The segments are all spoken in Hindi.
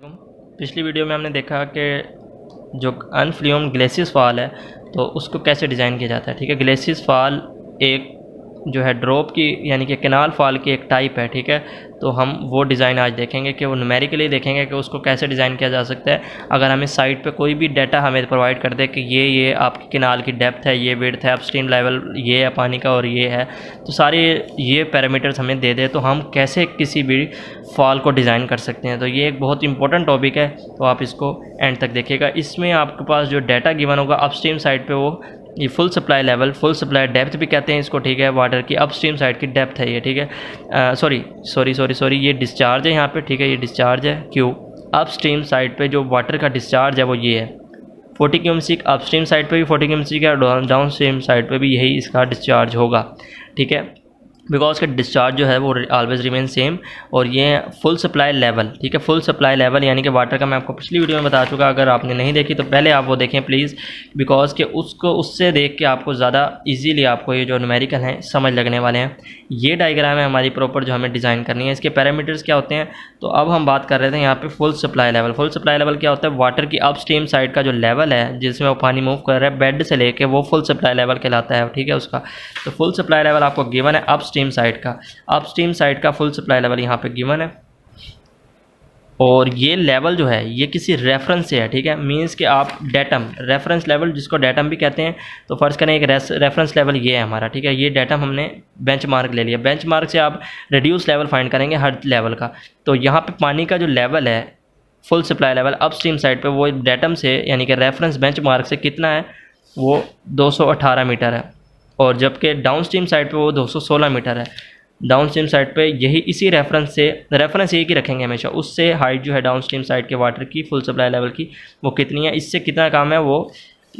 पिछली वीडियो में हमने देखा कि जो अनफ्ल्यूम ग्लेसियस फॉल है तो उसको कैसे डिज़ाइन किया जाता है। ठीक है, ग्लेसियस फॉल एक जो है ड्रॉप की यानी कि कैनाल फॉल की एक टाइप है। ठीक है, तो हम वो डिज़ाइन आज देखेंगे कि वो न्यूमेरिकली देखेंगे कि उसको कैसे डिज़ाइन किया जा सकता है। अगर हमें साइट पे कोई भी डाटा हमें प्रोवाइड कर दे कि ये आपकी कैनाल की डेप्थ है, ये विड्थ है, अपस्ट्रीम लेवल ये है पानी का और ये है, तो सारे ये पैरामीटर्स हमें दे दे तो हम कैसे किसी भी फॉल को डिज़ाइन कर सकते हैं। तो ये एक बहुत इंपॉर्टेंट टॉपिक है, तो आप इसको एंड तक देखिएगा। इसमें आपके पास जो डाटा गिवन होगा अपस्ट्रीम साइड पे वो ये full supply level, full supply depth भी कहते हैं इसको। ठीक है, वाटर की अपस्ट्रीम साइड की डेप्थ है ये। ठीक है, सॉरी ये डिस्चार्ज है यहाँ पे। ठीक है, ये डिस्चार्ज है क्यों अपस्ट्रीम साइड पे जो वाटर का डिस्चार्ज है वो ये है 40 क्यूमेसिक। अपस्ट्रीम साइड पे भी 40 क्यूमेसिक है, डाउन स्ट्रीम साइड पे भी यही इसका डिस्चार्ज होगा। ठीक है, बिकॉज का डिस्चार्ज जो है वो ऑलवेज रिमेन सेम। और ये फुल सप्लाई लेवल। ठीक है, फुल सप्लाई लेवल यानी कि वाटर का मैं आपको पिछली वीडियो में बता चुका, अगर आपने नहीं देखी तो पहले आप वो देखें प्लीज़, बिकॉज के उसको उससे देख के आपको ज़्यादा इजीली आपको ये जो न्यूमेरिकल हैं समझ लगने वाले हैं। ये डायग्राम है हमारी प्रॉपर जो हमें डिज़ाइन करनी है। इसके पैरामीटर्स क्या होते हैं, तो अब हम बात कर रहे थे यहाँ पे full supply level. Full supply level क्या होता है, वाटर की अपस्ट्रीम साइड का जो लेवल है जिसमें वो पानी मूव कर रहा है बेड से लेके, वो फुल सप्लाई लेवल कहलाता है। ठीक है, उसका तो फुल सप्लाई लेवल आपको गिवन है अपस्ट्रीम साइड का। अपस्ट्रीम साइड का फुल सप्लाई लेवल यहाँ पे गिवन है और ये लेवल जो है ये किसी रेफरेंस से है। ठीक है, मींस कि आप डेटम रेफरेंस लेवल जिसको डेटम भी कहते हैं, तो फर्ज करें एक रेफरेंस लेवल ये है हमारा। ठीक है, ये डेटम हमने बेंचमार्क ले लिया। बेंचमार्क से आप रिड्यूस लेवल फाइंड करेंगे हर लेवल का। तो यहाँ पे पानी का जो लेवल है full supply level upstream side पे वो डेटम से यानी कि रेफरेंस बेंचमार्क से कितना है, वो 218 मीटर है। और जबकि डाउन स्ट्रीम साइड पे वो 216 मीटर है। डाउन स्ट्रीम साइड पे यही इसी रेफरेंस एक ही रखेंगे हमेशा, उससे हाइट जो है डाउन स्ट्रीम साइड के वाटर की फुल सप्लाई लेवल की वो कितनी है, इससे कितना काम है, वो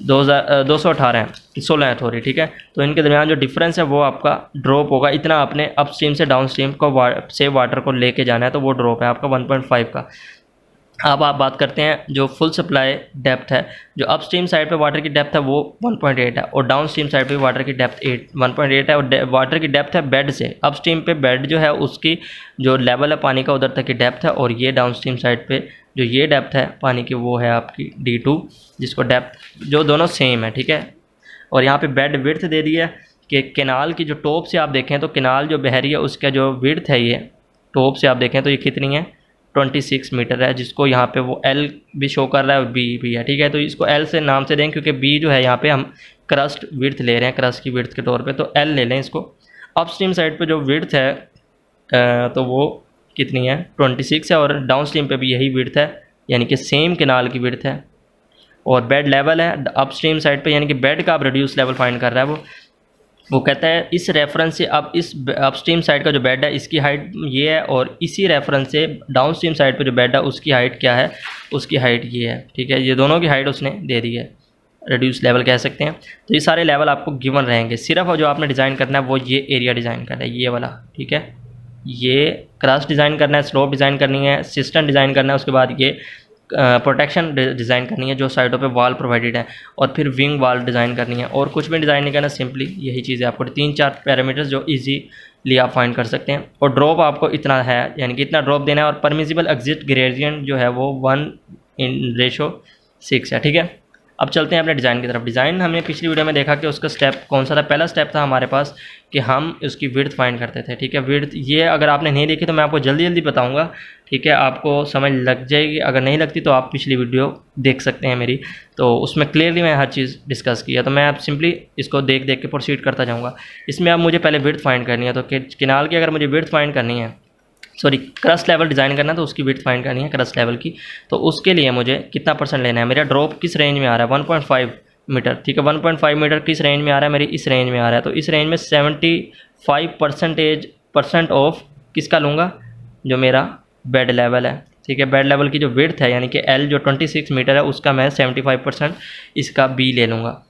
218 है, 16 है थोड़ी। ठीक है, तो इनके दरमियान जो डिफरेंस है वो आपका ड्रॉप होगा। इतना आपने अप स्ट्रीम से डाउन स्ट्रीम को से वाटर को लेके जाना है, तो वो ड्रॉप है आपका 1.5 का। अब आप बात करते हैं जो फुल सप्लाई डेप्थ है, जो अपस्ट्रीम साइड पे वाटर की डेप्थ है वो 1.8 है और डाउन स्ट्रीम साइड पे वाटर की डेप्थ 1.8 है। और वाटर की डेप्थ है बेड से, अपस्ट्रीम पे बेड जो है उसकी जो लेवल है पानी का उधर तक की डेप्थ है। और ये डाउन स्ट्रीम साइड पे जो ये डेप्थ है पानी की वो है आपकी D2, जिसको डेप्थ जो दोनों सेम है। ठीक है, और यहाँ पे बेड विड्थ दे दिया कि कैनाल की जो टॉप से आप देखें तो कैनाल जो बह रही है उसका जो विड्थ है ये टॉप से आप देखें तो ये कितनी है, 26 मीटर है, जिसको यहाँ पे वो L भी शो कर रहा है और B भी है। ठीक है, तो इसको L से नाम से दें क्योंकि B जो है यहाँ पे हम क्रस्ट विड्थ ले रहे हैं, क्रस्ट की विड्थ के तौर पे, तो L ले लें इसको। अपस्ट्रीम साइड पे जो विड्थ है तो वो कितनी है, 26 है। और डाउन स्ट्रीम पे भी यही विड्थ है यानी कि सेम कैनाल की विड्थ है। और बेड लेवल है अपस्ट्रीम साइड पे यानी कि बेड का आप रिड्यूस लेवल फाइंड कर रहा है वो कहता है इस रेफरेंस से अब इस अपस्ट्रीम साइड का जो बेड है इसकी हाइट ये है और इसी रेफरेंस से डाउन स्ट्रीम साइड पे जो बेड है उसकी हाइट क्या है, उसकी हाइट ये है। ठीक है, ये दोनों की हाइट उसने दे दी है, रिड्यूस लेवल कह सकते हैं। तो ये सारे लेवल आपको गिवन रहेंगे, सिर्फ जो आपने डिज़ाइन करना है वो ये एरिया डिज़ाइन करना है, ये वाला। ठीक है, ये क्रस्ट डिज़ाइन करना है, स्लोप डिज़ाइन करनी है, सिस्टम डिज़ाइन करना है, उसके बाद ये प्रोटेक्शन डिज़ाइन करनी है जो साइडों पे वॉल प्रोवाइडेड है, और फिर विंग वॉल डिज़ाइन करनी है। और कुछ भी डिज़ाइन नहीं करना, सिंपली यही चीज़ें आपको 3-4 पैरामीटर्स जो इजीली आप फाइंड कर सकते हैं। और ड्रॉप आपको इतना है यानी कि इतना ड्रॉप देना है। और परमिसिबल एग्जिट ग्रेडियंट जो है वो 1:6 है। ठीक है, अब चलते हैं अपने डिज़ाइन की तरफ। डिज़ाइन हमने पिछली वीडियो में देखा कि उसका स्टेप कौन सा था। पहला स्टेप था हमारे पास कि हम उसकी विड्थ फाइंड करते थे। ठीक है, विड्थ ये अगर आपने नहीं देखी तो मैं आपको जल्दी जल्दी बताऊंगा। ठीक है, आपको समझ लग जाएगी, अगर नहीं लगती तो आप पिछली वीडियो देख सकते हैं मेरी, तो उसमें क्लियरली मैं हर चीज़ डिस्कस किया। तो मैं आप सिंपली इसको देख देख के प्रोसीड करता जाऊँगा। इसमें अब मुझे पहले विड्थ फाइंड करनी है, तो कैनाल की अगर मुझे विड्थ फाइंड करनी है, क्रस्ट लेवल डिज़ाइन करना है तो उसकी विड्थ फाइंड करनी है क्रस्ट लेवल की। तो उसके लिए मुझे कितना परसेंट लेना है, मेरा ड्रॉप किस रेंज में आ रहा है, 1.5 मीटर। ठीक है, 1.5 मीटर किस रेंज में आ रहा है, मेरी इस रेंज में आ रहा है। तो इस रेंज में 75% ऑफ किसका लूँगा, जो मेरा बेड लेवल है। ठीक है, बेड लेवल की जो विड्थ है यानी कि L जो 26 मीटर है उसका मैं 75% इसका B ले लूँगा।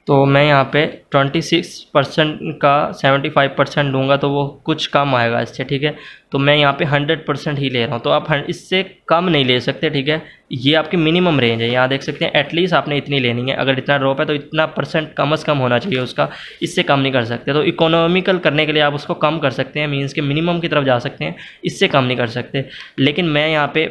तो मैं यहाँ पे 26% का 75% लूँगा तो वो कुछ कम आएगा इससे। ठीक है, तो मैं यहाँ पे 100% ही ले रहा हूँ, तो आप इससे कम नहीं ले सकते। ठीक है, ये आपकी मिनिमम रेंज है, यहाँ देख सकते हैं। एटलीस्ट आपने इतनी लेनी है, अगर इतना ड्रॉप है तो इतना परसेंट कम से कम होना चाहिए उसका, इससे कम नहीं कर सकते। तो इकोनॉमिकल करने के लिए आप उसको कम कर सकते हैं, मीन्स के मिनिमम की तरफ जा सकते हैं, इससे कम नहीं कर सकते। लेकिन मैं यहाँ पे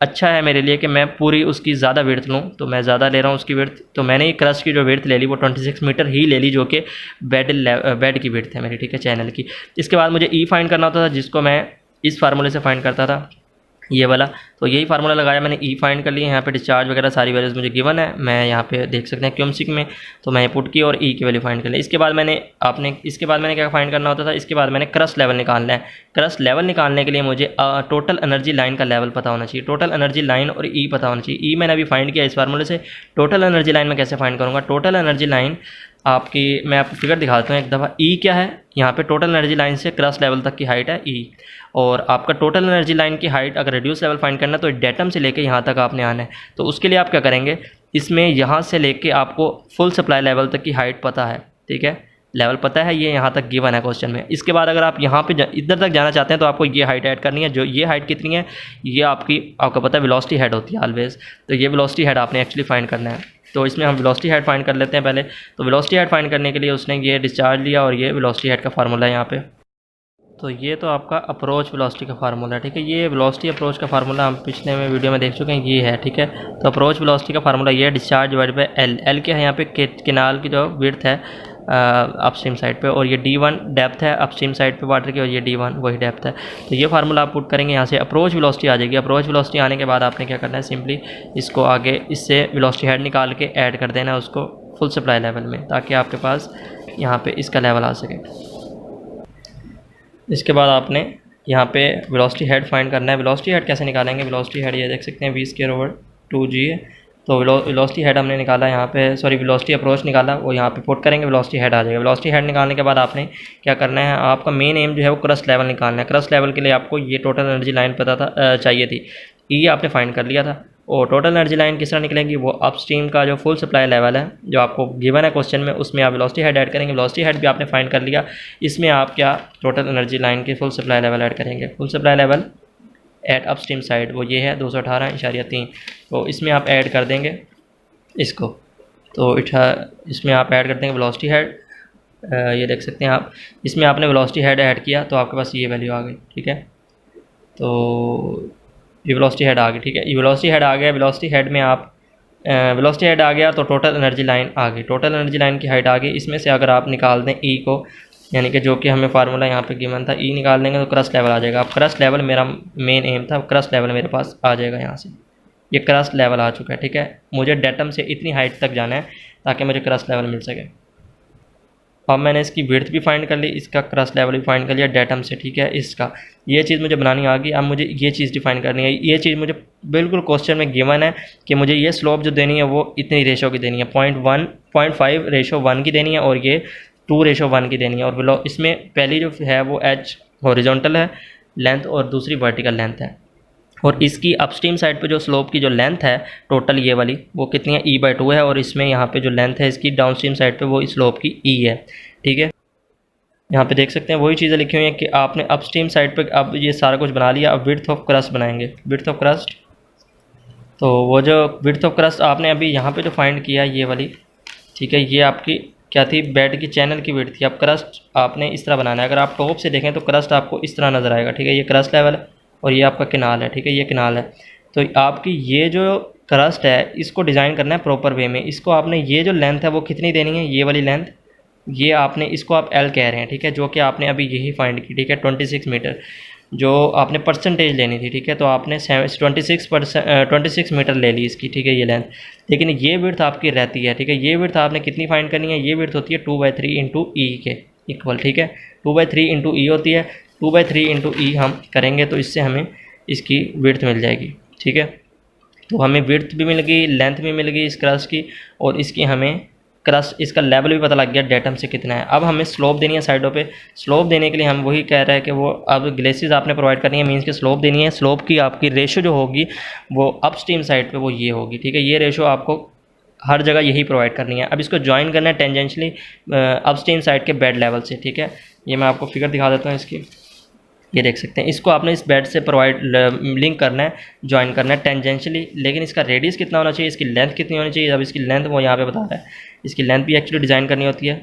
अच्छा है मेरे लिए कि मैं पूरी उसकी ज़्यादा विड्थ लूँ, तो मैं ज़्यादा ले रहा हूँ उसकी विड्थ। तो मैंने ये क्रस्ट की जो विड्थ ले ली वो 26 मीटर ही ले ली, जो कि बेड की विड्थ है मेरी, ठीक है, चैनल की। इसके बाद मुझे ई फाइंड करना होता था, जिसको मैं इस फार्मूले से फाइंड करता था, ये वाला। तो यही फार्मूला लगाया मैंने, ई फाइंड कर लिया। यहाँ पे डिस्चार्ज वगैरह सारी वैल्यूज़ मुझे गिवन है, मैं यहाँ पे देख सकते हैं क्यूमसिक में, तो मैं पुट की और ई की वैल्यू फाइंड कर ली। इसके बाद मैंने क्या फाइंड करना होता था, इसके बाद मैंने क्रस्ट लेवल निकालना है। क्रस्ट लेवल निकालने के लिए मुझे टोटल एनर्जी लाइन का लेवल पता होना चाहिए, टोटल एनर्जी लाइन और ई पता होना चाहिए। ई मैंने अभी फाइंड किया इस फार्मूले से। टोटल एनर्जी लाइन में कैसे फाइंड करूँगा, टोटल एनर्जी लाइन आपकी, मैं आपको फिगर दिखाता हूँ एक दफ़ा। ई क्या है, यहाँ पे टोटल एनर्जी लाइन से क्रस्ट लेवल तक की हाइट है ई, और आपका टोटल एनर्जी लाइन की हाइट अगर रिड्यूस लेवल फाइंड करना है तो डेटम से लेके यहाँ तक आपने आना है। तो उसके लिए आप क्या करेंगे, इसमें यहाँ से लेके आपको फुल सप्लाई लेवल तक की हाइट पता है, ठीक है, लेवल पता है, ये यहाँ तक गिवन है क्वेश्चन में। इसके बाद अगर आप यहाँ पे इधर तक जाना चाहते हैं तो आपको ये हाइट ऐड करनी है। जो ये हाइट कितनी है, ये आपको पता है वेलोसिटी हेड होती है ऑलवेज, तो ये वेलोसिटी हेड आपने एक्चुअली फाइंड करना है। तो इसमें हम वेलोसिटी हेड फाइंड कर लेते हैं पहले। तो वेलोसिटी हेड फाइंड करने के लिए उसने ये डिस्चार्ज लिया और ये वेलोसिटी हेड का फार्मूला है यहाँ पे। तो ये तो आपका अप्रोच वेलोसिटी का फार्मूला है, ठीक है। ये वेलोसिटी अप्रोच का फार्मूला हम पिछले में वीडियो में देख चुके हैं, ये है, ठीक है। तो अप्रोच वेलोसिटी का फार्मूला ये है, discharge divide by L. L क्या है यहाँ पे, केनाल की जो विड्थ है अपस्ट्रीम साइड पे, और ये D1 डेप्थ है अपस्ट्रीम साइड पे वाटर की, और ये D1 वही डेप्थ है। तो ये फार्मूला आप पुट करेंगे, यहाँ से अप्रोच वेलोसिटी आ जाएगी। अप्रोच वेलोसिटी आने के बाद आपने क्या करना है, सिंपली इसको आगे इससे वेलोसिटी हेड निकाल के ऐड कर देना है उसको फुल सप्लाई लेवल में, ताकि आपके पास यहाँ पे इसका लेवल आ सके। इसके बाद आपने यहाँ पे वेलोसिटी हेड फाइंड करना है। वेलोसिटी हेड कैसे निकालेंगे, वेलोसिटी हेड ये देख सकते हैं v²/2g है। तो वेलोसिटी हेड हमने निकाला यहाँ पे, सॉरी वेलोसिटी अप्रोच निकाला, वो यहाँ पे पुट करेंगे, वेलोसिटी हेड आ जाएगा। वेलोसिटी हेड निकालने के बाद आपने क्या करना है, आपका मेन एम जो है वो क्रस्ट लेवल निकालना है। क्रस्ट लेवल के लिए आपको ये टोटल एनर्जी लाइन पता था, चाहिए थी, ई आपने फाइंड कर लिया था। और टोटल एनर्जी लाइन किस तरह निकलेगी, वो अपस्ट्रीम का जो फुल सप्लाई लेवल है जो आपको गिवन है क्वेश्चन में, उसमें आप वेलोसिटी हेड ऐड करेंगे। वेलोसिटी हेड भी आपने फाइंड कर लिया, इसमें आप क्या टोटल एनर्जी लाइन के फुल सप्लाई लेवल ऐड करेंगे। Full supply level at upstream side वो ये है 218.3, तो इसमें आप ऐड कर देंगे इसको। तो इसमें आप ऐड कर देंगे वेलोसिटी हेड, ये देख सकते हैं आप, इसमें आपने वेलोसिटी हेड ऐड किया तो आपके पास ये वैल्यू आ गई, ठीक है। तो ये वेलोसिटी हेड आ गई, ठीक है। ये वेलोसिटी हेड आ गया, वेलोसिटी हेड में आप वेलोसिटी हेड आ गया तो टोटल एनर्जी लाइन आ गई, टोटल एनर्जी लाइन की हाइट आ गई। इसमें से अगर आप निकाल दें ई को, यानी कि जो कि हमें फार्मूला यहाँ पे गिवन था, ई निकाल देंगे तो क्रस्ट लेवल आ जाएगा। अब क्रस्ट लेवल मेरा मेन एम था, क्रस्ट लेवल मेरे पास आ जाएगा यहाँ से, ये क्रस्ट लेवल आ चुका है, ठीक है। मुझे डेटम से इतनी हाइट तक जाना है ताकि मुझे क्रस्ट लेवल मिल सके। अब मैंने इसकी विड्थ भी फाइंड कर ली, इसका क्रस्ट लेवल भी फाइंड कर लिया डेटम से, ठीक है। इसका ये चीज़ मुझे बनानी आ गई। अब मुझे ये चीज़ डिफाइन करनी है, ये चीज़ मुझे बिल्कुल क्वेश्चन में गिवन है कि मुझे ये स्लोप जो देनी है वो इतनी रेशो की देनी है, 0.5:1 की देनी है, और ये 2:1 की देनी है। और इसमें पहली जो है वो एच हॉरिजॉन्टल है लेंथ और दूसरी वर्टिकल लेंथ है। और इसकी अपस्ट्रीम साइड पे जो स्लोप की जो लेंथ है टोटल ये वाली वो कितनी है, E/2 है। और इसमें यहाँ पे जो लेंथ है इसकी डाउनस्ट्रीम साइड पे वो स्लोप की E है, ठीक है। यहाँ पे देख सकते हैं वही चीज़ें लिखी हुई हैं कि आपने अपस्ट्रीम साइड पे अब ये सारा कुछ बना लिया। अब विड्थ ऑफ क्रस्ट बनाएंगे, विड्थ ऑफ क्रस्ट। तो वो जो विड्थ ऑफ क्रस्ट आपने अभी यहाँ पे जो फाइंड किया ये वाली, ठीक है, ये आपकी क्या थी, बेड की चैनल की विड्थ थी। अब क्रस्ट आपने इस तरह बनाना है। अगर आप टॉप से देखें तो क्रस्ट आपको इस तरह नज़र आएगा, ठीक है। ये क्रस्ट लेवल है और ये आपका किनाल है, ठीक है, ये किनाल है। तो आपकी ये जो क्रस्ट है इसको डिज़ाइन करना है प्रॉपर वे में। इसको आपने ये जो लेंथ है वो कितनी देनी है, ये वाली लेंथ, ये आपने इसको आप L कह रहे हैं, ठीक है, जो कि आपने अभी यही फाइंड की, ठीक है, 26 मीटर जो आपने परसेंटेज लेनी थी, ठीक है। तो आपने 26 मीटर ले ली इसकी, ठीक है, ये लेंथ। लेकिन ये विड्थ आपकी रहती है, ठीक है। ये विड्थ आपने कितनी फाइंड करनी है, ये विड्थ होती है 2/3 इंटू ई के इक्वल, ठीक है, 2/3 इंटू ई होती है। 2/3 इंटू ई हम करेंगे तो इससे हमें इसकी विड्थ मिल जाएगी, ठीक है। तो हमें विड्थ भी मिल गई, लेंथ भी मिल गई इस क्रस्ट की, और इसकी हमें क्रस्ट इसका लेवल भी पता लग गया डेटम से कितना है। अब हमें स्लोप देनी है साइडों पे। स्लोप देने के लिए हम वही कह रहे हैं कि वो अब ग्लेसिस आपने प्रोवाइड करनी है, मीन्स कि स्लोप देनी है। स्लोप की आपकी रेशो जो होगी वो अपस्ट्रीम साइड पे वो ये होगी, ठीक है। ये रेशो आपको हर जगह यही प्रोवाइड करनी है। अब इसको ज्वाइन करना है टेंजेंशियली अपस्ट्रीम साइड के बेड लेवल से, ठीक है। ये मैं आपको फिगर दिखा देता हूँ इसकी, ये देख सकते हैं। इसको आपने इस बेड से प्रोवाइड लिंक करना है, ज्वाइन करना है टेंजेंशियली। लेकिन इसका रेडियस कितना होना चाहिए, इसकी लेंथ कितनी होनी चाहिए, अब इसकी लेंथ वो यहाँ पे बता रहा है। इसकी लेंथ भी एक्चुअली डिज़ाइन करनी होती है,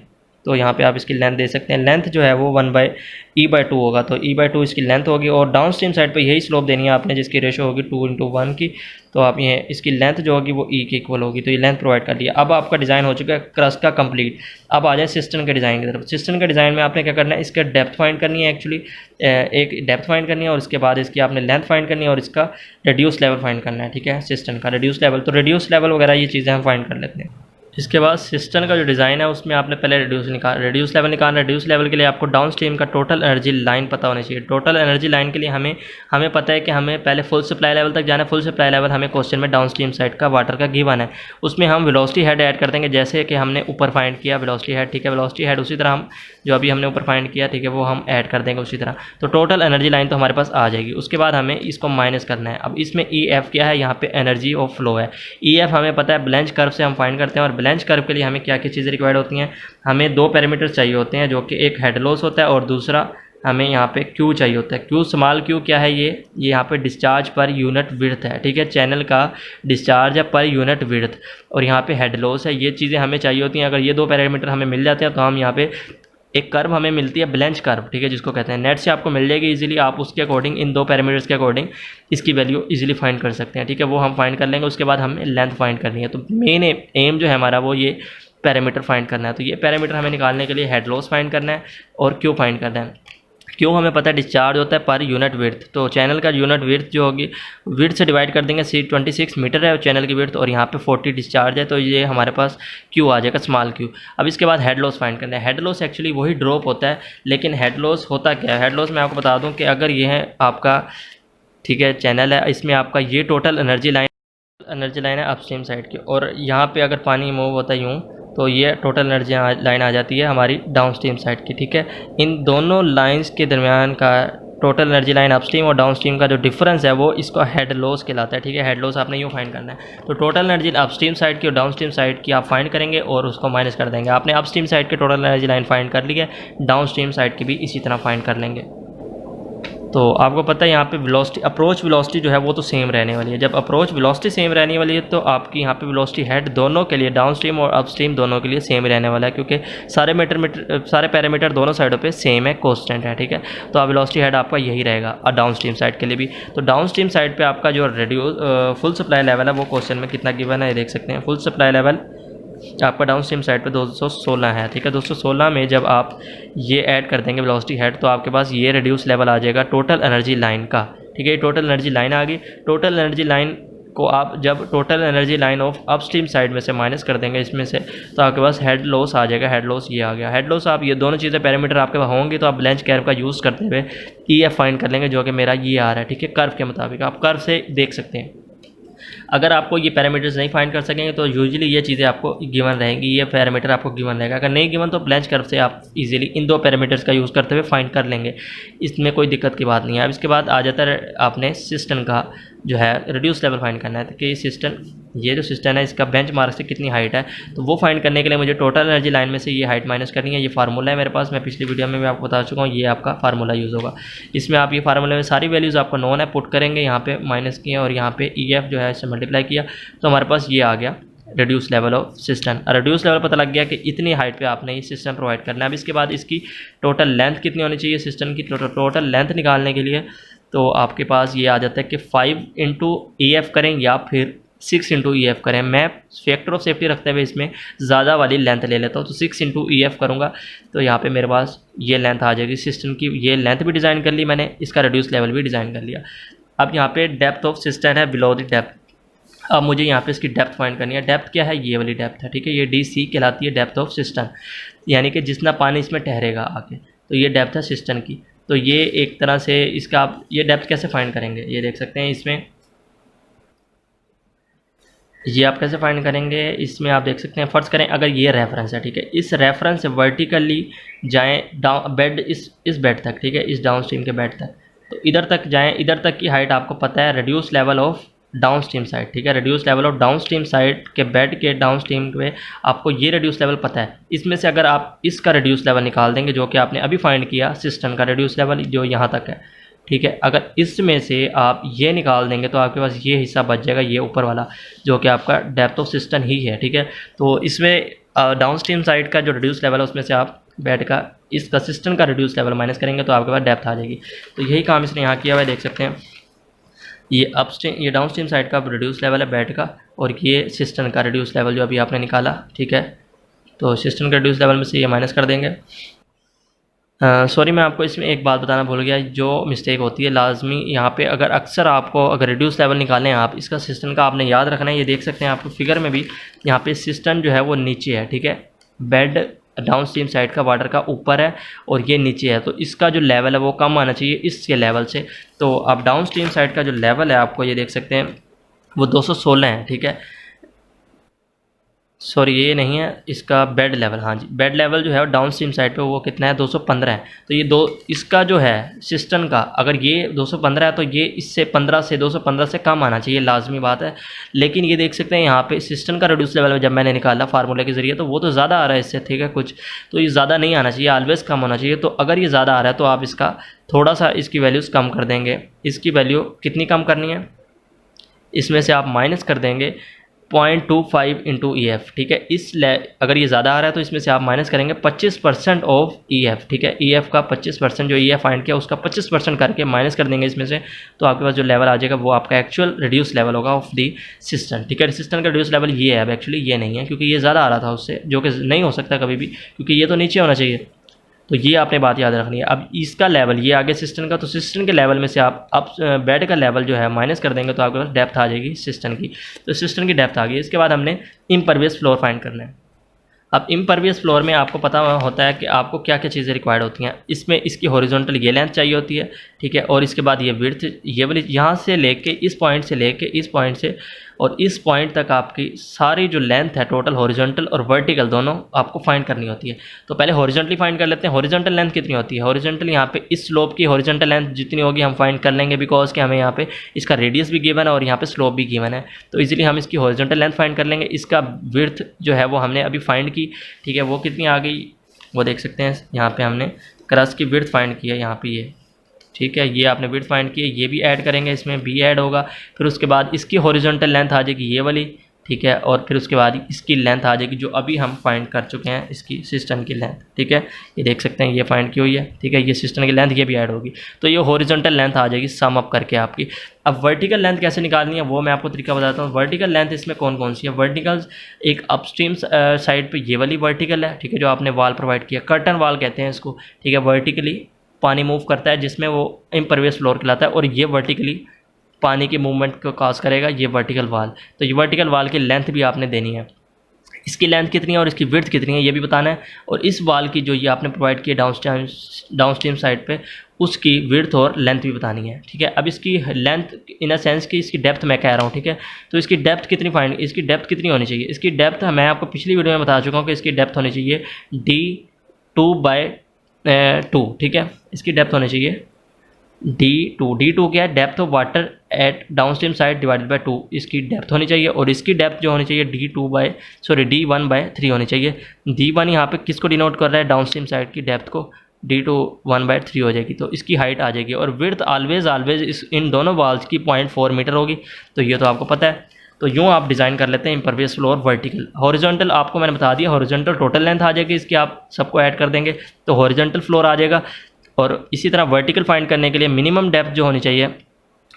तो यहाँ पे आप इसकी लेंथ दे सकते हैं। लेंथ जो है वो 1/e/2 होगा, तो e/2 इसकी लेंथ होगी। और डाउन स्ट्रीम साइड पर यही स्लोप देनी है आपने, जिसकी रेशो होगी 2:1 की। तो आप ये इसकी लेंथ जो होगी वो e के इक्वल होगी। तो ये लेंथ प्रोवाइड कर लिया। अब आपका डिज़ाइन हो चुका है क्रस्ट का कंप्लीट। अब आ जाए सिस्टम के डिज़ाइन की तरफ। सिस्टम के डिज़ाइन में आपने क्या करना है, इसका डेप्थ फाइंड करनी है एक्चुअली, एक डेप्थ फाइंड करनी है, और इसके बाद इसकी आपने लेंथ फाइंड करनी है, और इसका रेड्यूस लेवल फाइंड करना है। ठीक है, सिस्टम का रेड्यूस लेवल, तो रेड्यूस लेवल वगैरह ये चीज़ें हम फाइंड कर लेते हैं। इसके बाद सिस्टम का जो डिज़ाइन है उसमें आपने पहले रेड्यूस लेवल निकालना। रेड्यूस लेवल के लिए आपको डाउन स्ट्रीम का टोटल एनर्जी लाइन पता होनी चाहिए। टोटल एनर्जी लाइन के लिए हमें पता है कि हमें पहले फुल सप्लाई लेवल तक जाना है। फुल सप्लाई लेवल हमें क्वेश्चन में डाउन स्ट्रीम साइड का वाटर का गिवन है, उसमें हम वेलोसिटी हेड ऐड कर देंगे, जैसे कि हमने ऊपर फाइंड किया वेलोसिटी हेड। ठीक है, वेलोसिटी हेड उसी तरह हम जो अभी हमने ऊपर फाइंड किया, ठीक है, वो हम ऐड कर देंगे उसी तरह। तो टोटल एनर्जी लाइन तो हमारे पास आ जाएगी। उसके बाद हमें इसको माइनस करना है। अब इसमें ई एफ क्या है, यहाँ पे एनर्जी ऑफ फ्लो है। ई एफ हमें पता है ब्लेंच कर्व से हम फाइंड करते हैं, और ब्लेंच कर्व के लिए हमें क्या क्या चीज़ें रिक्वायर्ड होती हैं, हमें दो पैरामीटर चाहिए होते हैं, जो कि एक हेड लॉस होता है और दूसरा हमें यहाँ पे क्यू चाहिए होता है। क्यू स्मॉल क्यू क्या है, ये यहाँ पे डिस्चार्ज पर यूनिट विड्थ है। ठीक है, चैनल का डिस्चार्ज है पर यूनिट विड्थ, और यहाँ पे हेड लॉस है। ये चीज़ें हमें चाहिए होती हैं। अगर ये दो पैरामीटर हमें मिल जाते हैं तो हम यहाँ पे एक कर्व हमें मिलती है ब्लेंच कर्व, ठीक है, जिसको कहते हैं। नेट से आपको मिल जाएगी इजीली, आप उसके अकॉर्डिंग इन दो पैरामीटर्स के अकॉर्डिंग इसकी वैल्यू इजीली फाइंड कर सकते हैं। ठीक है, वो हम फाइंड कर लेंगे। उसके बाद हमें लेंथ फाइंड करनी है। तो मेन एम जो है हमारा वो ये पैरामीटर फाइंड करना है। तो ये पैरामीटर हमें निकालने के लिए हेड लॉस फाइंड करना है और क्यू फाइंड करना है। क्यों हमें पता है डिस्चार्ज होता है पर यूनिट विड्थ, तो चैनल का यूनिट विड्थ जो होगी विड्थ से डिवाइड कर देंगे। 26 मीटर है चैनल की विड्थ, और यहाँ पे 40 डिस्चार्ज है, तो ये हमारे पास क्यू आ जाएगा, स्मॉल क्यू। अब इसके बाद हेड लॉस फाइंड करना है। हेड लॉस एक्चुअली वही ड्रॉप होता है, लेकिन हेड लॉस होता क्या है, हेड लॉस मैं आपको बता दूँ कि अगर ये है आपका, ठीक है, चैनल है, इसमें आपका ये टोटल एनर्जी लाइन है अपस्ट्रीम साइड की, और यहाँ पर अगर पानी मूव होता है यूँ, तो ये टोटल एनर्जी लाइन आ जाती है हमारी डाउनस्ट्रीम साइड की। ठीक है, इन दोनों लाइंस के दरमियान का टोटल एनर्जी लाइन अपस्ट्रीम और डाउनस्ट्रीम का जो डिफरेंस है वो इसको हेड लॉस कहलाता है। ठीक है, हेड लॉस आपने यूँ फाइंड करना है। तो टोटल एनर्जी अपस्ट्रीम साइड की और डाउनस्ट्रीम साइड की आप फाइंड करेंगे और उसको माइनस कर देंगे। आपने अपस्ट्रीम साइड की टोटल एनर्जी लाइन फाइंड कर ली है, डाउनस्ट्रीम साइड की भी इसी तरह फाइंड कर लेंगे। तो आपको पता है यहाँ पे वेलोसिटी, अप्रोच वेलोसिटी जो है वो तो सेम रहने वाली है। जब अप्रोच वेलोसिटी सेम रहने वाली है तो आपकी यहाँ पे वेलोसिटी हेड दोनों के लिए, डाउनस्ट्रीम और अपस्ट्रीम दोनों के लिए सेम रहने वाला है, क्योंकि सारे पैरामीटर दोनों साइडों पे सेम है, कांस्टेंट है। ठीक है, तो अब वेलोसिटी हेड आपका यही रहेगा और डाउनस्ट्रीम साइड के लिए भी। तो डाउनस्ट्रीम साइड पर आपका जो फुल सप्लाई लेवल है वो क्वेश्चन में कितना गिवन है ये देख सकते हैं। फुल सप्लाई लेवल आपका डाउन स्ट्रीम साइड पे 216 है। ठीक है, 216 में जब आप ये ऐड कर देंगे वेलोसिटी हेड, तो आपके पास ये रिड्यूस लेवल आ जाएगा टोटल एनर्जी लाइन का। ठीक है, ये टोटल एनर्जी लाइन आ गई। टोटल एनर्जी लाइन को आप जब total energy line of upstream side में से माइनस कर देंगे इसमें से, तो आपके पास हेड लॉस आ जाएगा। हेड लॉस ये आ गया। हेड लॉस आप ये दोनों चीज़ें पैरामीटर आपके पास होंगी तो आप ब्लेंच कर्व का यूज़ करते हुए ई एफ फाइंड कर लेंगे, जो कि मेरा ये आ रहा है। ठीक है, कर्व के मुताबिक आप कर्व से देख सकते हैं। अगर आपको ये पैरामीटर्स नहीं फाइंड कर सकेंगे तो यूजुअली ये चीज़ें आपको गिवन रहेंगी, ये पैरामीटर आपको गिवन रहेगा। अगर नहीं गिवन तो ब्लेंच कर्व से आप इजीली इन दो पैरामीटर्स का यूज़ करते हुए फाइंड कर लेंगे, इसमें कोई दिक्कत की बात नहीं है। अब इसके बाद आ जाता है आपने सिस्टम का जो है रिड्यूस लेवल फाइंड करना है। तो कि ये जो सिस्टम है इसका बेंच मार्क से कितनी हाइट है, तो वो फाइंड करने के लिए मुझे टोटल एनर्जी लाइन में से ये हाइट माइनस करनी है। ये फार्मूला है मेरे पास, मैं पिछली वीडियो में भी आपको बता चुका हूँ, ये आपका फार्मूला यूज़ होगा। इसमें आप ये फार्मूले में सारी वैल्यूज़ आपको नोन है, पुट करेंगे, यहाँ पे माइनस किया और यहाँ पे ई एफ जो है इससे मल्टीप्लाई किया, तो हमारे पास ये आ गया reduce level of system. Reduce level पता लग गया कि इतनी हाइट पे आपने ये सिस्टम प्रोवाइड करना है। अब इसके बाद इसकी टोटल लेंथ कितनी होनी चाहिए सिस्टम की, टोटल लेंथ निकालने के लिए तो आपके पास ये आ जाता है कि 5 इंटू ई एफ करें या फिर 6 इंटू ई एफ करें। मैं फैक्टर ऑफ सेफ्टी रखते हुए इसमें ज़्यादा वाली लेंथ ले लेता हूँ, तो 6 इंटू ई एफ करूँगा तो यहाँ पे मेरे पास ये लेंथ आ जाएगी सिस्टम की। ये लेंथ भी डिज़ाइन कर ली मैंने, इसका रिड्यूस लेवल भी डिज़ाइन कर लिया। अब यहाँ पे डेप्थ ऑफ सिस्टम है बिलो द डेप्थ। अब मुझे यहाँ पे इसकी डेप्थ फाइंड करनी है। डेप्थ क्या है, ये वाली डेप्थ है। ठीक है, ये डी सी कहलाती है डेप्थ ऑफ सिस्टम, यानी कि जितना पानी इसमें ठहरेगा आके, तो ये डेप्थ है सिस्टम की। तो ये एक तरह से इसका आप ये डेप्थ कैसे फाइंड करेंगे ये देख सकते हैं। इसमें ये आप कैसे फाइंड करेंगे, इसमें आप देख सकते हैं। फर्ज करें अगर ये रेफरेंस है, ठीक है, इस रेफरेंस से वर्टिकली जाएं डाउन बेड इस बेड तक, ठीक है, इस डाउन स्ट्रीम के बेड तक, तो इधर तक जाएं। इधर तक की हाइट आपको पता है reduce level of down stream side. ठीक है, reduce level of down stream side के बेड के डाउन स्ट्रीम में आपको ये रिड्यूस लेवल पता है। इसमें से अगर आप इसका रिड्यूस लेवल निकाल देंगे, जो कि आपने अभी फाइंड किया सिस्टम का रिड्यूस लेवल जो यहाँ तक है, ठीक है, अगर इसमें से आप ये निकाल देंगे तो आपके पास ये हिस्सा बच जाएगा, ये ऊपर वाला, जो कि आपका डेप्थ ऑफ सिस्टम ही है। ठीक है, तो इसमें डाउन स्ट्रीम साइड का जो रिड्यूस लेवल है उसमें से आप बेड का इस कंसिस्टेंट का रिड्यूस लेवल माइनस करेंगे तो आपके पास डेप्थ आ जाएगी। तो यही काम इसने यहाँ किया हुआ है, देख सकते हैं ये अपस्ट्रीम ये डाउन स्ट्रीम साइड का रिड्यूस लेवल है बेड का, और ये सिस्टम का रिड्यूस लेवल जो अभी आपने निकाला, ठीक है। तो सिस्टम का रिड्यूस लेवल में से ये माइनस कर देंगे। सॉरी मैं आपको इसमें एक बात बताना भूल गया, जो मिस्टेक होती है लाजमी यहाँ पे, अगर अक्सर आपको अगर रिड्यूस लेवल निकालें आप, इसका सिस्टम का आपने याद रखना है। ये देख सकते हैं आपको फिगर में भी यहाँ पे सिस्टम जो है वो नीचे है, ठीक है। बेड डाउन स्ट्रीम साइड का वाटर का ऊपर है और ये नीचे है, तो इसका जो लेवल है वो कम आना चाहिए इसके लेवल से। तो अब डाउन स्ट्रीम साइड का जो लेवल है आपको ये देख सकते हैं वो 216 है, ठीक है। सॉरी ये नहीं है, इसका बेड लेवल, हाँ जी बेड लेवल जो है डाउन स्ट्रीम साइड पे वो कितना है 215 है। तो ये दो इसका जो है सिस्टम का अगर ये 215 है तो ये इससे 15 से 215 से कम आना चाहिए, लाजमी बात है। लेकिन ये देख सकते हैं यहाँ पे सिस्टम का रिड्यूस लेवल जब मैंने निकाला फार्मूले के ज़रिए तो वो तो ज़्यादा आ रहा है इससे, ठीक है कुछ, तो ये ज़्यादा नहीं आना चाहिए, ऑलवेज़ कम होना चाहिए। तो अगर ये ज़्यादा आ रहा है तो आप इसका थोड़ा सा इसकी वैल्यूज़ कम कर देंगे। इसकी वैल्यू कितनी कम करनी है, इसमें से आप माइनस कर देंगे 0.25 इंटू EF, ठीक है। अगर ये ज़्यादा आ रहा है तो इसमें से आप माइनस करेंगे 25% ऑफ EF, ठीक है। EF का 25% जो EF फाइंड किया उसका 25% करके माइनस कर देंगे इसमें से, तो आपके पास जो लेवल आ जाएगा वो आपका एक्चुअल रिड्यूस लेवल होगा ऑफ दी सिस्टम, ठीक है। सिस्टम का रिड्यूस लेवल ये है, अब एक्चुअली ये नहीं है क्योंकि ये ज़्यादा आ रहा था उससे, जो कि नहीं हो सकता कभी भी क्योंकि ये तो नीचे होना चाहिए। तो ये आपने बात याद रखनी है। अब इसका लेवल ये आगे सिस्टम का, तो सिस्टम के लेवल में से आप अब बेड का लेवल जो है माइनस कर देंगे तो आपके पास डेप्थ आ जाएगी सिस्टम की। तो सिस्टम की डेप्थ आ गई। इसके बाद हमने इम्परवियस फ्लोर फाइंड करना है। अब इम्परवियस फ्लोर में आपको पता होता है कि आपको क्या क्या चीज़ें रिक्वायर्ड होती हैं। इसमें इसकी हॉरिजॉन्टल ये लेंथ चाहिए होती है, ठीक है, और इसके बाद ये विड्थ, ये वाली यहाँ से लेके इस पॉइंट से लेके इस पॉइंट से और इस पॉइंट तक आपकी सारी जो लेंथ है टोटल हॉरिजॉन्टल और वर्टिकल दोनों आपको फाइंड करनी होती है। तो पहले हॉरिजॉन्टली फाइंड कर लेते हैं। हॉरिजॉन्टल लेंथ कितनी होती है, हॉरिजॉन्टल यहाँ पे इस स्लोप की हॉरिजॉन्टल लेंथ जितनी होगी हम फाइंड कर लेंगे, बिकॉज कि हमें यहाँ पे इसका रेडियस भी गिवन है और यहाँ पे स्लोप भी गिवन है, तो इजीली हम इसकी हॉरिजॉन्टल लेंथ फाइंड कर लेंगे। इसका विड्थ जो है वो हमने अभी फाइंड की, ठीक है, वो कितनी आ गई वो देख सकते हैं। यहाँ पे हमने क्रस्ट की विड्थ फाइंड की है, यहाँ पे ये, ठीक है, ये आपने विड्थ फाइंड की है, ये भी ऐड करेंगे, इसमें भी ऐड होगा। फिर उसके बाद इसकी हॉरिजॉन्टल लेंथ आ जाएगी ये वाली, ठीक है, और फिर उसके बाद इसकी लेंथ आ जाएगी जो अभी हम फाइंड कर चुके हैं, इसकी सिस्टम की लेंथ, ठीक है, ये देख सकते हैं ये फाइंड की हुई है, ठीक है, ये सिस्टम की लेंथ ये भी ऐड होगी। तो ये हॉरिजॉन्टल लेंथ आ जाएगी सम अप करके आपकी। अब वर्टिकल लेंथ कैसे निकालनी है वो मैं आपको तरीका बताता हूँ। वर्टिकल लेंथ इसमें कौन कौन सी है, वर्टिकल एक अपस्ट्रीम साइड पे ये वाली वर्टिकल है, ठीक है, जो आपने वाल प्रोवाइड किया, कर्टन वाल कहते हैं इसको, ठीक है, वर्टिकली पानी मूव करता है जिसमें वो इम्परवियस फ्लोर कहलाता है, और ये वर्टिकली पानी के मूवमेंट को काज करेगा, ये वर्टिकल वाल। तो ये वर्टिकल वाल की लेंथ भी आपने देनी है, इसकी लेंथ कितनी है और इसकी विड्थ कितनी है ये भी बताना है, और इस वाल की जो ये आपने प्रोवाइड की है डाउन स्ट्रीम साइड पे उसकी विड्थ और लेंथ भी बतानी है, ठीक है। अब इसकी लेंथ इन अ सेंस की इसकी डेप्थ मैं कह रहा हूँ, ठीक है, तो इसकी डेप्थ कितनी फाइंड, इसकी डेप्थ कितनी होनी चाहिए, इसकी डेप्थ मैं आपको पिछली वीडियो में बता चुका हूँ कि इसकी डेप्थ होनी चाहिए D2/2, ठीक है, इसकी डेप्थ होनी चाहिए D2 क्या है, depth of water at down stream side divided by 2, इसकी डेप्थ होनी चाहिए, और इसकी डेप्थ जो होनी चाहिए D1/3 होनी चाहिए। D1 यहाँ पे किसको डिनोट कर रहा है, डाउन स्ट्रीम साइड की डेप्थ को, D2 1/3 हो जाएगी, तो इसकी हाइट आ जाएगी। और विड्थ ऑलवेज इन दोनों वॉल्स की 0.4 मीटर होगी, तो ये तो आपको पता है। तो यूँ आप डिज़ाइन कर लेते हैं इम्परवियस फ्लोर वर्टिकल। हॉरिजॉन्टल आपको मैंने बता दिया, हॉरिजॉन्टल टोटल लेंथ आ जाएगी इसकी, आप सबको ऐड कर देंगे तो हॉरिजॉन्टल फ्लोर आ जाएगा। और इसी तरह वर्टिकल फाइंड करने के लिए मिनिमम डेप्थ जो होनी चाहिए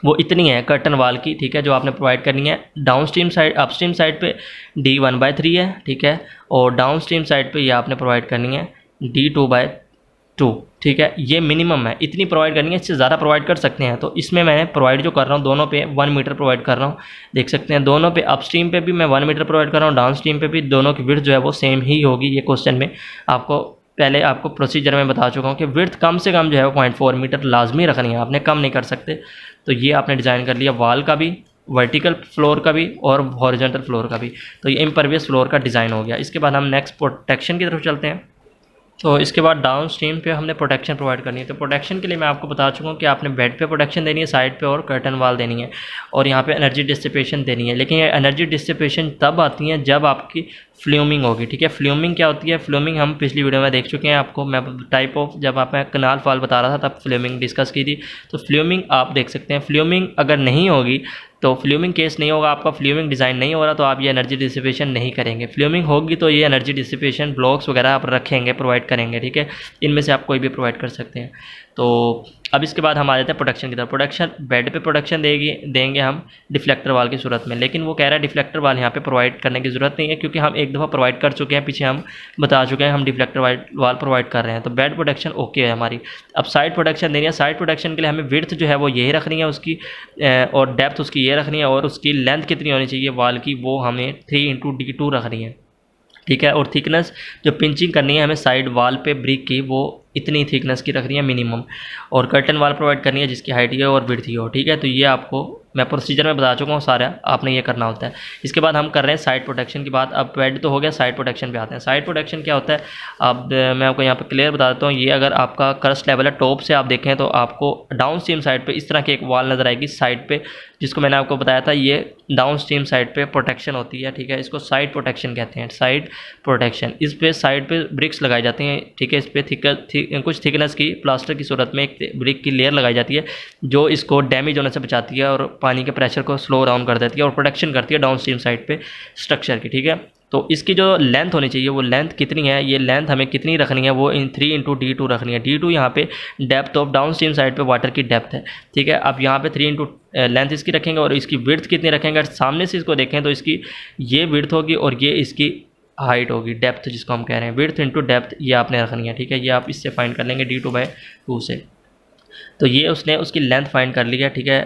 वो इतनी है कर्टन वाल की, ठीक है, जो आपने प्रोवाइड करनी है। Down stream side upstream side पे D1/3 है, ठीक है, और डाउन स्ट्रीम साइड पे ये आपने प्रोवाइड करनी है D2/2, ठीक है, ये मिनिमम है, इतनी प्रोवाइड करनी है, इससे ज़्यादा प्रोवाइड कर सकते हैं। तो इसमें मैंने प्रोवाइड जो कर रहा हूँ दोनों पे 1 मीटर प्रोवाइड कर रहा हूँ, देख सकते हैं दोनों पे, अपस्ट्रीम पे भी मैं 1 मीटर प्रोवाइड कर रहा हूँ, डाउन स्ट्रीम पे भी, दोनों की विड्थ जो है वो सेम ही होगी। ये क्वेश्चन में पहले आपको प्रोसीजर में बता चुका हूँ कि विड्थ कम से कम जो है वो 0.4 मीटर लाजमी रखनी है, आपने कम नहीं कर सकते। तो ये आपने डिज़ाइन कर लिया वाल का भी, वर्टिकल फ्लोर का भी और हॉरिजॉन्टल फ्लोर का भी। तो ये इम्परवियस फ्लोर का डिज़ाइन हो गया। इसके बाद हम नेक्स्ट प्रोटेक्शन की तरफ चलते हैं। तो इसके बाद डाउन स्ट्रीम पे हमने प्रोटेक्शन प्रोवाइड करनी है। तो प्रोटेक्शन के लिए मैं आपको बता चुका हूँ कि आपने बेड पे प्रोटेक्शन देनी है, साइड पे और कर्टन वाल देनी है, और यहाँ पे एनर्जी डिसिपेशन देनी है। लेकिन ये एनर्जी डिसिपेशन तब आती है जब आपकी फ्ल्यूमिंग होगी, ठीक है। फ्ल्यूमिंग क्या होती है, फ्ल्यूमिंग हम पिछली वीडियो में देख चुके हैं, आपको मैं टाइप ऑफ जब आप कनाल फॉल बता रहा था तब फ्ल्यूमिंग डिस्कस की थी। तो फ्ल्यूमिंग आप देख सकते हैं, फ्ल्यूमिंग अगर नहीं होगी तो फ्ल्यूमिंग केस नहीं होगा आपका, फ्ल्यूमिंग डिज़ाइन नहीं हो रहा तो आप ये एनर्जी डिसिपेशन नहीं करेंगे। फ्ल्यूमिंग होगी तो ये एनर्जी डिसिपेशन ब्लॉक्स वगैरह आप रखेंगे, प्रोवाइड करेंगे, ठीक है। इनमें से आप कोई भी प्रोवाइड कर सकते हैं। तो अब इसके बाद हम आ जाते हैं प्रोटेक्शन की तरफ। प्रोटेक्शन बेड पे प्रोटेक्शन देंगे हम डिफ्लेक्टर वाल की सूरत में, लेकिन वो कह रहा है डिफ्लेक्टर वाल यहाँ पे प्रोवाइड करने की ज़रूरत नहीं है, क्योंकि हम एक दफ़ा प्रोवाइड कर चुके हैं, पीछे हम बता चुके हैं हम डिफ्लेक्टर वाल प्रोवाइड कर रहे हैं। तो बेड प्रोटेक्शन ओके है हमारी। अब साइड प्रोटेक्शन देनी है। साइड प्रोटेक्शन के लिए हमें विड्थ जो है वो यही रखनी है उसकी, और डेप्थ उसकी ये रखनी है, और उसकी लेंथ कितनी होनी चाहिए वाल की, वो हमें 3x रखनी है, ठीक है। और थिकनेस जो पिंचिंग करनी है हमें साइड वाल पे ब्रिक की, वो इतनी थिकनेस की रखनी है मिनिमम। और कर्टन वाल प्रोवाइड करनी है जिसकी हाइट ही हो और विड्थ ही हो, ठीक है। तो ये आपको मैं प्रोसीजर में बता चुका हूँ सारा, आपने ये करना होता है। इसके बाद हम कर रहे हैं साइड प्रोटेक्शन की बात। अब बेड तो हो गया, साइड प्रोटेक्शन पे आते हैं। साइड प्रोटेक्शन क्या होता है, अब मैं आपको यहाँ पे क्लियर बता देता हूँ। ये अगर आपका क्रस्ट लेवल है, टॉप से आप देखें तो आपको डाउन स्ट्रीम साइड पे इस तरह की एक वॉल नज़र आएगी साइड पे, जिसको मैंने आपको बताया था, ये डाउन स्ट्रीम साइड पे प्रोटेक्शन होती है, ठीक है। इसको साइड प्रोटेक्शन कहते हैं, साइड प्रोटेक्शन। इस पे साइड पे ब्रिक्स लगाई जाती हैं, ठीक है। इस पर कुछ थिकनेस की प्लास्टर की सूरत में एक ब्रिक की लेयर लगाई जाती है, जो इसको डैमेज होने से बचाती है और पानी के प्रेशर को स्लो डाउन कर देती है और प्रोटेक्शन करती है डाउन स्ट्रीम साइड पे स्ट्रक्चर की, ठीक है। तो इसकी जो लेंथ होनी चाहिए, वो लेंथ कितनी है, ये लेंथ हमें कितनी रखनी है, वो 3x रखनी है। D2 यहाँ पे depth of down stream side पे वाटर की डेप्थ है, ठीक है। अब यहाँ पे 3 लेंथ इसकी रखेंगे, और इसकी विड्थ कितनी रखेंगे, अगर सामने से इसको देखें तो इसकी ये विड्थ होगी और ये इसकी हाइट होगी, डेप्थ जिसको हम कह रहे हैं, विड्थ इंटू डेप्थ ये आपने रखनी है, ठीक है। ये आप इससे फाइंड कर लेंगे D2/2 से। तो ये उसने उसकी लेंथ फाइंड कर ली है, ठीक है।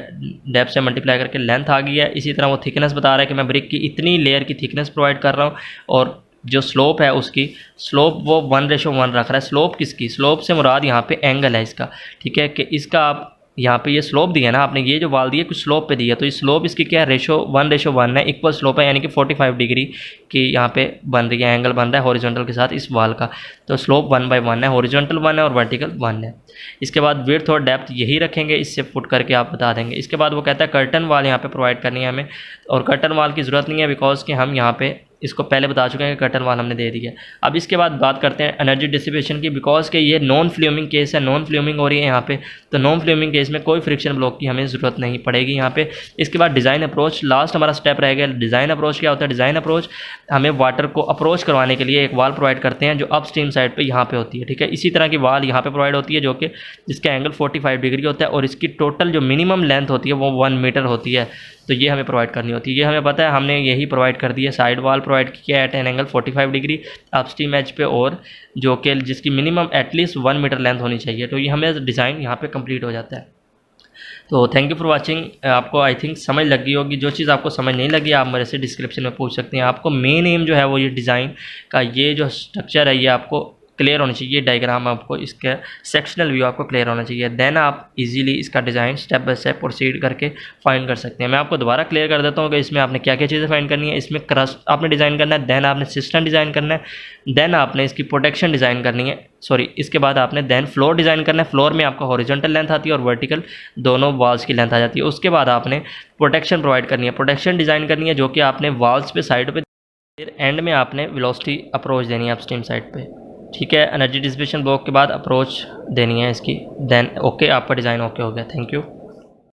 डेप्थ से मल्टीप्लाई करके लेंथ आ गई है। इसी तरह वो थिकनेस बता रहा है कि मैं ब्रिक की इतनी लेयर की थिकनेस प्रोवाइड कर रहा हूँ, और जो स्लोप है उसकी स्लोप वो 1:1 रख रहा है। स्लोप किसकी, स्लोप से मुराद यहाँ पे एंगल है इसका, ठीक है। कि इसका आप यहाँ पे ये स्लोप दिया ना आपने, ये जो वाल दी है कुछ स्लोप पे दी है, तो ये स्लोप इसकी क्या है, 1:1 है, इक्वल स्लोप है, यानी कि 45 डिग्री की यहाँ पे बन रही है, एंगल बन रहा है हॉरिजॉन्टल के साथ इस वाल का। तो स्लोप 1/1 है, हॉरिजॉन्टल 1 है और वर्टिकल 1 है। इसके बाद विड्थ और डेप्थ यही रखेंगे, इससे पुट करके आप बता देंगे। इसके बाद वो कहता है कर्टन वाल यहाँ पे प्रोवाइड करनी है हमें, और कर्टन वाल की ज़रूरत नहीं है बिकॉज कि हम यहाँ पे इसको पहले बता चुके हैं कि कर्टन वाल हमने दे दिया। अब इसके बाद बात करते हैं एनर्जी डिसिपेशन की, बिकॉज कि ये नॉन फ्ल्यूमिंग केस है, नॉन फ्ल्यूमिंग हो रही है यहाँ पे, तो नॉन फ्ल्यूमिंग केस में कोई फ्रिक्शन ब्लॉक की हमें ज़रूरत नहीं पड़ेगी यहाँ पे। इसके बाद डिज़ाइन अप्रोच, लास्ट हमारा स्टेप रह गया। डिज़ाइन अप्रोच क्या होता है, डिज़ाइन अप्रोच हमें वाटर को अप्रोच करवाने के लिए एक वाल प्रोवाइड करते हैं जो अप स्ट्रीम साइड पर यहाँ पे होती है, ठीक है। इसी तरह की वाल यहाँ पे प्रोवाइड होती है जो कि जिसका एंगल 45 डिग्री होता है, और इसकी टोटल जो मिनिमम लेंथ होती है वो 1 मीटर होती है। तो ये हमें प्रोवाइड करनी होती है, ये हमें पता है, हमने यही प्रोवाइड कर दी है। साइड वाल प्रोवाइड किया है at an angle 45 degree upstream edge पे, और जो कि जिसकी मिनिमम एटलीस्ट 1 मीटर लेंथ होनी चाहिए। तो ये हमें डिज़ाइन यहाँ पे कंप्लीट हो जाता है। तो थैंक यू फॉर वाचिंग। आपको आई थिंक समझ लगी होगी। जो चीज़ आपको समझ नहीं लगी आप मेरे से डिस्क्रिप्शन में पूछ सकते हैं। आपको मेन एम जो है वो ये डिज़ाइन का ये जो स्ट्रक्चर है ये आपको क्लियर होनी चाहिए, डायग्राम आपको इसका सेक्शनल व्यू आपको क्लियर होना चाहिए, देन आप इजीली इसका design step by step proceed करके फाइंड कर सकते हैं। मैं आपको दोबारा क्लियर कर देता हूँ कि इसमें आपने क्या क्या चीज़ें फाइंड करनी है। इसमें क्रस्ट आपने डिज़ाइन करना है, देन आपने सिस्टम डिज़ाइन करना है, देन आपने इसकी प्रोटेक्शन डिज़ाइन करनी है, इसके बाद आपने देन फ्लोर डिज़ाइन करना है। फ्लोर में आपका हॉरिजॉन्टल लेंथ आती है और वर्टिकल दोनों वॉल्स की लेंथ आ जाती है। उसके बाद आपने प्रोटेक्शन प्रोवाइड करनी है, प्रोटेक्शन डिज़ाइन करनी है जो कि आपने वॉल्स पे साइड पे, फिर एंड में आपने वेलोसिटी अप्रोच देनी है अपस्ट्रीम साइड पे, ठीक है। एनर्जी डिसिपेशन ब्लॉक के बाद अप्रोच देनी है इसकी, देन ओके आपका डिज़ाइन ओके हो गया। Thank you.